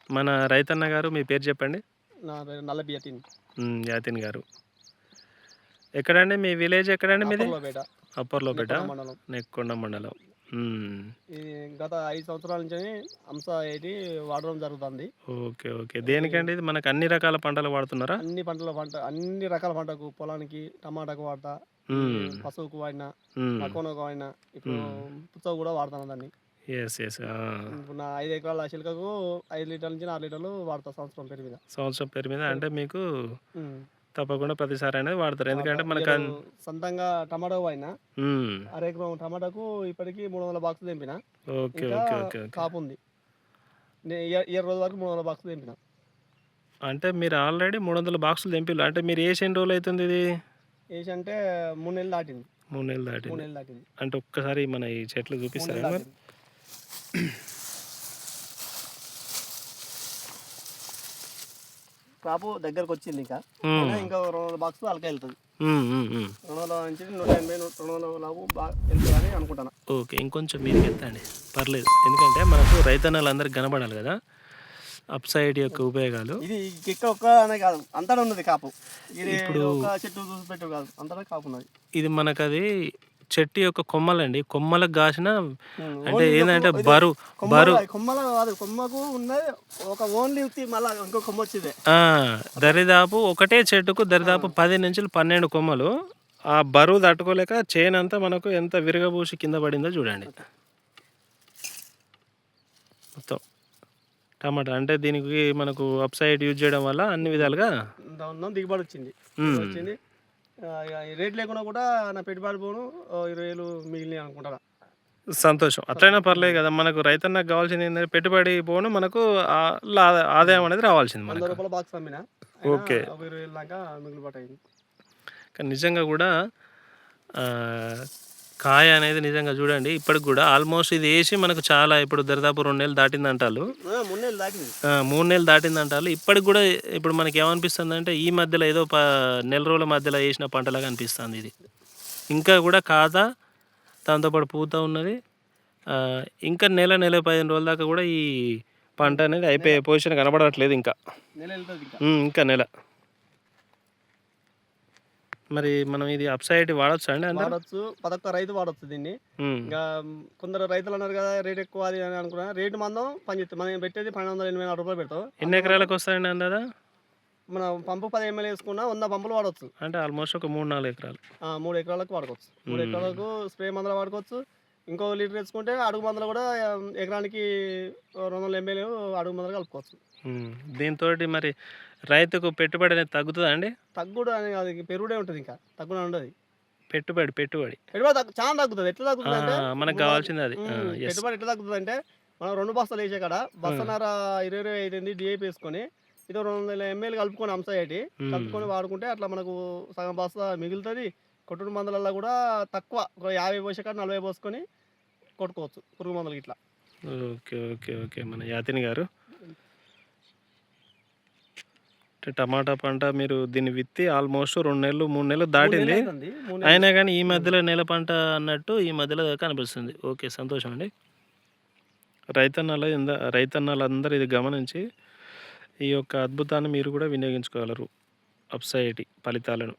మన రైతన్న గారు మీ పేరు చెప్పండి? నా పేరు నల్లబి యతీన్. యాతిన్ గారు. ఎక్కడండి మీ విలేజ్ ఎక్కడండి మీది? అప్పర్లోపేట, అప్పర్‌లోపేట, నెక్కొండ మండలం. నెక్కొండ మండలం. హ్మ్. ఇది గత 5 సంవత్సరాల నుంచి హంస ఏటి వాడడం జరుగుతుంది. ఓకే. ఓకే. ఈ దేనికండి ఇది? మనకు అన్ని రకాల పంటలు వాడుతున్నారా? అన్ని రకాల పంటకు పొలానికి టమాటాకు వాడతా, ఈ హ్మ్. పసుపుకు వాడినా, హ్మ్. మకోనకు వాడినా, ఇప్పుడు హ్మ్. పుచ్చకు కూడా వాడుతాను దాన్ని. యెస్. యెస్. ఆ! ఇప్పుడు నా 5 ఎకరాల చిలకకు 5 లీటర్ల నుంచి 4 లీటర్లు వాడతా సంవత్సరం పేరు మీద. సంవత్సరం పేరు మీద పేరు అంటే మీకు హ్మ్. తప్పకుండా ప్రతిసారి అనేది వాడతారు. వాడతా. ఎందుకంటే మనకు ఇయరు సొంతంగా టమాటాకు వాడినా, హ్మ్. అరెకరం టమాటాకు ఇప్పటికి 300 బాక్సులు తెంపిన. ఓకే. ఇంకా ఓకే. ఓకే. ఓకే. కాపుంది. ఇయర్ రోజు వరకు 300 బాక్సులు తెంపిన. అంటే మీరు ఆల్రెడీ 300 బాక్సులు తెంపిల్లు. అంటే మీరు ఏసి ఎన్ని రోజులైతుంది ఇది? ఏసంటే 3 నెలలు దాటింది. 3 నెలలు 3 దాటింది. నెలలు దాటింది. అంటే ఒక్కసారి మన ఈ చెట్లు 3 చూపిస్తారా నెలలు మరి? దాటింది. క్రాపు దగ్గరకొచ్చింది ఇంకా. హ్మ్. అయినా ఇంకా 200 బాక్సులు అలకెళ్తది. హ్మ్. హ్మ్. హ్మ్. 200 నుంచి 180, 200 లోపు ఎళ్తదని అనుకుంటున్నా. ఓకే. ఇంకొంచెం మీదికెత్తండి. పర్లేదు. ఎందుకంటే మనకు రైతన్నలందరికి కనపడాలి గదా! అప్ సైడ్ యొక్క ఉపయోగాలు. ఇది ఇక్కడ ఒక్కనే కాదు, అంతటా ఉన్నది కాపు. ఇది ఇప్పుడు ఒక చెట్టు చూసి పెట్టు కాదు, అంతటా కాపున్నది. ఇది మనకది చెట్టు యొక్క కొమ్మలండి. కొమ్మలకు గాసిన అంటే ఓన్లీ ఏందంటే ఇది బరువు కొమ్మల కాదు, కొమ్మకు ఉన్నది ఒక ఓన్లీ మళ్ళా ఇంకో కొమ్మ వచ్చిందే ఆ! అట్లా. దరిదాపు ఒకటే చెట్టుకు ఆ, దరిదాపు 10-12 కొమ్మలు. ఆ బరువు తట్టుకోలేక చేనంతా మనకు ఎంత విరగబూసి కింద పడిందో చూడండి. అట్లా. మొత్తం టమాటా అంటే దీనికి మనకు అప్ సైడ్ యూజ్ చేయడం వల్ల అన్ని విధాలుగా దానిలో దిగుబడి వచ్చింది. హ్మ్. వచ్చింది. ఇక ఈ రేట్ లేకుండా కూడా నా పెట్టుబడి పోను 20,000 మిగిలినాయి అనుకుంటా. సంతోషం. అట్లైనా పర్లేదు గదా! మనకు రైతన్నకు కావాల్సిందేందంటే పెట్టుబడి పోను మనకు లా ఆదాయం అనేది రావాల్సింది మనకు. రూ. 100 బాక్స్ అమ్మినా, అయినా ఓకే. ఒక 20,000 దాకా మిగులుబాటయింది. కానీ నిజంగా గూడా ఆహ్, కాయ అనేది నిజంగా చూడండి ఇప్పటికి గూడా ఆల్మోస్ట్ ఇది ఏసి మనకు చాలా ఇప్పుడు దరిదాపు 2 నెలలు దాటిందంటాళ్ళు. 3 నెలలు దాటింది. 3 నెలలు దాటిందంటాళ్ళు. ఇప్పటికి గూడా ఇప్పుడు మనకేమనిపిస్తుందంటే ఈ మధ్యలో ఏదో నెల రోజుల మధ్యలో ఏసిన పంటలాగా అనిపిస్తుంది ఇది. ఇంకా గూడా కాత దాంతో పాటు పూత ఉన్నది. ఇంకా నెల 15 రోజుల దాకా గూడా ఈ పంట అనేది నెల అయిపోయే పొజిషన్ కనబడట్లేదు ఇంకా. నెల ఎళ్తది ఇంకా. ఇంకా నెల. మరి మనం ఇది అప్ సైడ్ వాడొచ్చా అండి అందరూ? వాడొచ్చు. ప్రతి ఒక్క రైతు వాడొచ్చు దీన్ని. హ్మ్. ఇంకా కొందరు రైతులన్నారు కదా, రేట్ ఎక్కువ అది అని అనుకున్నా. రేటు మందం పనిచేత్తది. మనం పెట్టేది రూ. 1284 పెడతాం. ఎన్ని అందులో మాత్రం ఎకరాలకొస్తాయండి అందాదా? మనం పంపు 10 ఎంఎల్ ఏసుకున్నా 100 పంపులు వాడొచ్చు. అంటే ఆల్మోస్ట్ ఒక 3, 4 ఎకరాలు. 3 ఎకరాలకు వాడుకోవచ్చు. 3 హ్మ్. ఎకరాలకు స్ప్రే మందులు వాడుకోవచ్చు. ఇంకో లీటర్ ఏసుకుంటే అడుగు మందులు కూడా ఎకరానికి 200 ఎంఎల్ అడుగు మందులు కలుపుకోవచ్చు. హ్మ్. దీనితోటి మరి రైతుకు పెట్టుబడి అనేది తగ్గుతదా అండి? తగ్గుడు అని కాదు, ఇంక పెరుగుడే ఉంటది ఇంకా. తగ్గుడు అని ఉండది. పెట్టుబడి. పెట్టుబడి చానా తగ్గుతది. ఎట్లా ఆ! తగ్గుతదంటే మనకు ఇప్పుడు గావాల్సింది అది. యెస్. పెట్టుబడి ఎట్లా తగ్గుతదంటే, మనం 2 బస్తాలు ఏసే కాడ హ్మ్. బస్తన్నర 25 డీఏపీ ఏసుకొని, ఇదో 200 ఎంఎల్ కలుపుకొని అంశాయేటి హ్మ్. కలుపుకొని వాడుకుంటే అట్లా మనకు సగం బస్తా మిగులుతది. కొట్టుడు మందులల్లా కూడా తక్కువ ఒక 50 పోసే కాడ 40 పోసుకొని కొట్టుకోవచ్చు పురుగు మందులు గిట్లా. ఓకే. ఓకే. ఓకే. మన యాతిని గారు టమాటా పంట మీరు దీన్ని విత్తి ఆల్మోస్ట్ 2 నెలలు, 3 నెలలు 3 నెలలు దాటింది. అయితుంది. 3 నెలలు. అయినా గాని ఈ హ్మ్. మధ్యలో నెల పంట అన్నట్టు ఈ మధ్యలో కనిపిస్తుంది. ఓకే. సంతోషం అండి. రైతన్నలందరూ ఇది గమనించి ఈ యొక్క అద్భుతాన్ని మీరు కూడా వినియోగించుకోగలరు. అప్సైటి ఫలితాలను.